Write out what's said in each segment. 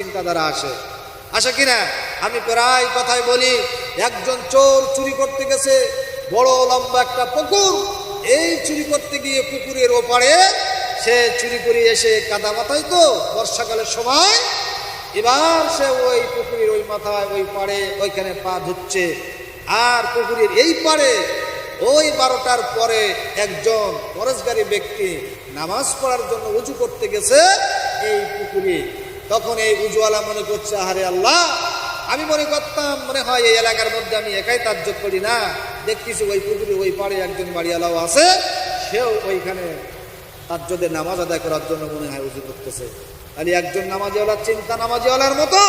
চিন্তাধারা আসে কিনা? আমি প্রায় কথাই বলি, একজন চোর চুরি করতে গেছে, বড় লম্বা একটা পুকুর, এই চুরি করতে গিয়ে পুকুরের ওপারে সে চুরি করে এসে কাদা মাথায়, তো বর্ষাকালের সময়, এবার সে ওই পুকুরের ওই মাথায় ওই পাড়ে ওইখানে পা ধুচ্ছে। আর পুকুরের এই পাড়ে ওই 12টার পরে একজন পরেশগারী ব্যক্তি নামাজ পড়ার জন্য উজু করতে গেছে এই পুকুরে। তখন এই উজুওয়ালা মনে করছে, আরে আল্লাহ, আমি মনে করতাম মনে হয় এই এলাকার মধ্যে আমি একাই তাজ্জুদ করি না, দেখতেছি ওই পুকুরে ওই পাড়ে একজন বাড়িওয়ালাও আছে, সেও ওইখানে তাজ্জুদের নামাজ আদায় করার জন্য মনে হয় উজু করতেছে। তাহলে একজন নামাজিওয়ালার চিন্তা নামাজিওয়ালার মতো,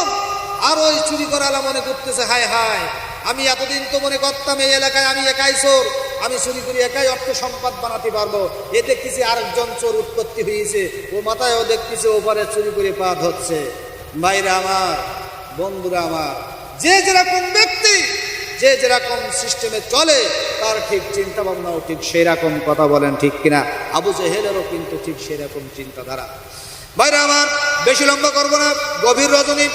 আর ওই চুরি করালা মনে করতেছে, হায় হায়, আমি এতদিন তো মনে করতাম এই এলাকায় আমি একাই চোর, আমি চুরি করি একাই অর্থ সম্পদ বানাতে পারবো। এ দেখতেছি আরেকজন চোর উৎপত্তি হয়েছে, ও মাথায়ও দেখতেছে ওপারে চুরি করে পা ধরছে। ভাইরা আমার, বন্ধুরা আমার, যে যেরকম ব্যক্তি যে যেরকম সিস্টেমে চলে, তার ঠিক চিন্তা ভাবনাও ঠিক সেই রকম। কথা বলেন ঠিক কিনা? আবু জেহেলেরও কিন্তু ঠিক সেই রকম চিন্তাধারা। ভাইরা আমার, বেশি লম্বা করবো না, গভীর রজনী।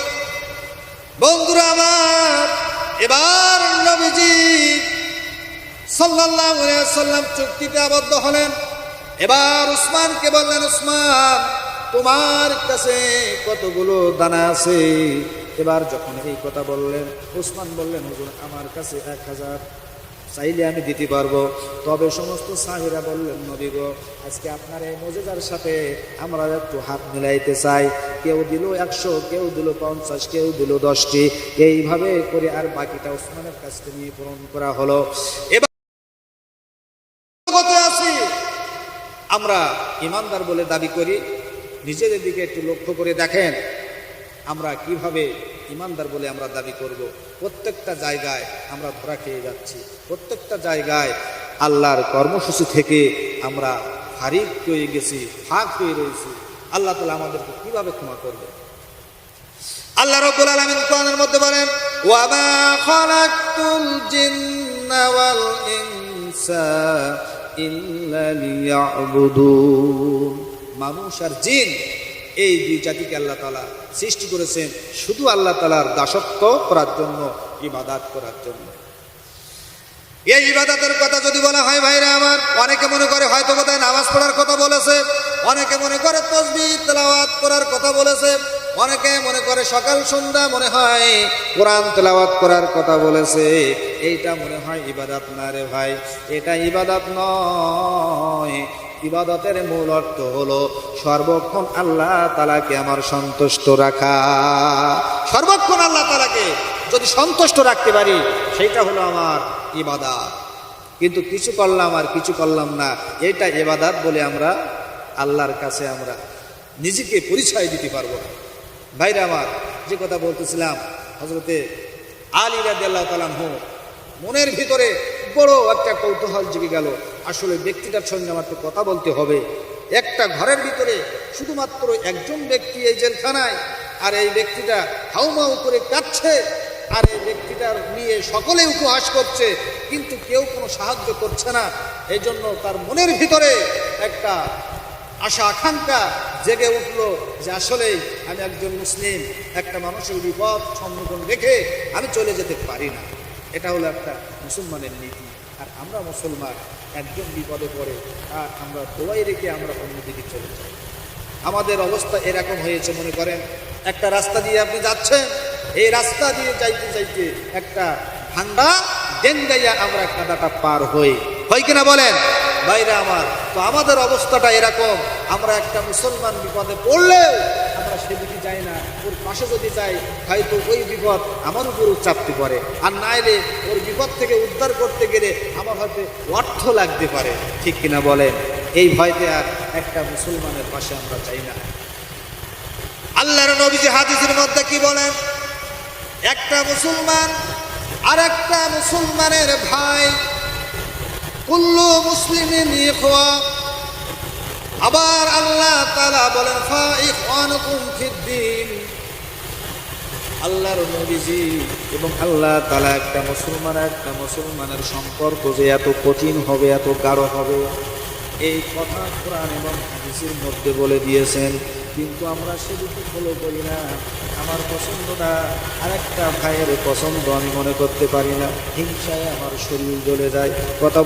বন্ধুরা আমার, এবার নবীজি সাল্লাল্লাহু আলাইহি ওয়াসাল্লাম চুক্তিতে আবদ্ধ হলেন। এবার উসমানকে বললেন, উসমান, তোমার কাছে কতগুলো দানা আছে? এবার যখন এই কথা বললেন, উসমান বললেন, হুজুর, আমার কাছে 1000, চাইলে আমি দিতে পারবো। তবে সমস্ত সাহাবীরা বললেন, নবী গো, আজকে আপনার এই মুজিজার সাথে আমরা একটু হাত মিলাইতে চাই। কেউ দিল 100, কেউ দিল 50, কেউ দিল 10টি, এইভাবে করে আর বাকিটা উসমানের কাছ থেকে নিয়ে পূরণ করা হলো। এবার আমরা ইমানদার বলে দাবি করি, নিজেদের দিকে একটু লক্ষ্য করে দেখেন, আমরা কিভাবে ইমানদার বলে আমরা দাবি করব। প্রত্যেকটা জায়গায় আমরা ধরা খেয়ে যাচ্ছি, প্রত্যেকটা জায়গায় আল্লাহর কর্মসূচি থেকে আমরা হারিয়ে হয়ে গেছি, ফাঁক হয়ে রয়েছি। আল্লাহ তাআলা আমাদেরকে কিভাবে ক্ষমা করবে? আল্লাহ রাব্বুল আলামিন কোরআনের মধ্যে বলেন, ওয়া মা খালাকতুল জিন্না ওয়াল ইনসা ইল্লা লিয়াবুদুন। মানুষ আর জিন, এই দুই জাতিকে আল্লাহ তাআলা সৃষ্টি করেছেন শুধু আল্লাহ তাআলার দাসত্ব করার জন্য, ইবাদত করার জন্য। এই ইবাদতের কথা যদি বলা হয়, ভাইরা আমার, অনেকে মনে করে হয়তো বোধহয় নামাজ পড়ার কথা বলেছে, অনেকে মনে করে তাসবিহ তেলাওয়াত করার কথা বলেছে, অনেকে মনে করে সকাল সন্ধ্যা মনে হয় কোরআন তেলাওয়াত করার কথা বলেছে। এইটা মনে হয় ইবাদত না রে ভাই, এটা ইবাদত নয়। ইবাদতের মূল অর্থ হলো সর্বক্ষণ আল্লাহ তাআলাকে আমার সন্তুষ্ট রাখা। সর্বক্ষণ আল্লাহ তাআলাকে যদি সন্তুষ্ট রাখতে পারি, সেইটা হলো আমার ইবাদত। কিন্তু কিছু করলাম আর কিছু করলাম না, এটা ইবাদত বলে আমরা আল্লাহর কাছে আমরা নিজেকে পরিচয় দিতে পারবো না। ভাইরা আমার, যে কথা বলতেছিলাম, হযরতে আলী রাদিয়াল্লাহু তাআলা আনহু মনের ভিতরে বড় একটা কৌতূহল জেগে গেল, আসলে ব্যক্তিটার সঙ্গে আমার তো কথা বলতে হবে। একটা ঘরের ভিতরে শুধুমাত্র একজন ব্যক্তি এই জেলখানায়, আর এই ব্যক্তিটা হাউমাউ করে কাঁদছে, আর এই ব্যক্তিটার নিয়ে সকলে উপহাস করছে, কিন্তু কেউ কোনো সাহায্য করছে না। এই জন্য তার মনের ভিতরে একটা আশা আকাঙ্ক্ষা জেগে উঠলো যে আসলেই আমি একজন মুসলিম, একটা মানুষের বিপদ সম্মুখীন রেখে আমি চলে যেতে পারি না। এটা হলো একটা মুসলমানের নীতি। আর আমরা মুসলমান, একজন বিপদে পড়ে আর আমরা দোয়াই রেখে আমরা অন্যদিকে চলে যাই। আমাদের অবস্থা এরকম হয়েছে, মনে করেন একটা রাস্তা দিয়ে আপনি যাচ্ছেন, এই রাস্তা দিয়ে যাইতে যাইতে একটা ভাঙ্গা ডেঙ্গাইয়া আমরা কাদাটা পার হই, হয় কিনা বলেন ভাইরা আমার? তো আমাদের অবস্থাটা এরকম, আমরা একটা মুসলমান বিপদে পড়লেও আমরা সেদিকে যাই না, ওর পাশে যদি যাই হয়তো ওই বিপদ আমার উপর চাপতে পারে, আর নাইলে ওর বিপদ থেকে উদ্ধার করতে গেলে আমার হয়তো অর্থ লাগতে পারে, ঠিক কিনা বলেন? এই ভয়তে আর একটা মুসলমানের পাশে আমরা যাই না। আল্লাহর নবীজি হাদিসের মধ্যে কি বলেন? একটা মুসলমান আর একটা মুসলমানের ভাই, কুল্লু মুসলিমিন ইখওয়া। আবার আল্লাহ তাআলা বলেন, ফা ইখওয়ানুকুম ফিদ্দীন। আল্লাহর নবীজি এবং আল্লাহ তাআলা একটা মুসলমানের সম্পর্ক যে এত কঠিন হবে, এত গাঢ় হবে, এই কথা কোরআন এবং হাদিসের মধ্যে বলে দিয়েছেন। কিন্তু আমরা সেদিকে ফলো করি না। আমার পছন্দটা আরেকটা ভাইয়ের পছন্দ আমি মনে করতে পারি না, হিংসায় আমার শরীর জ্বলে যায়। কথা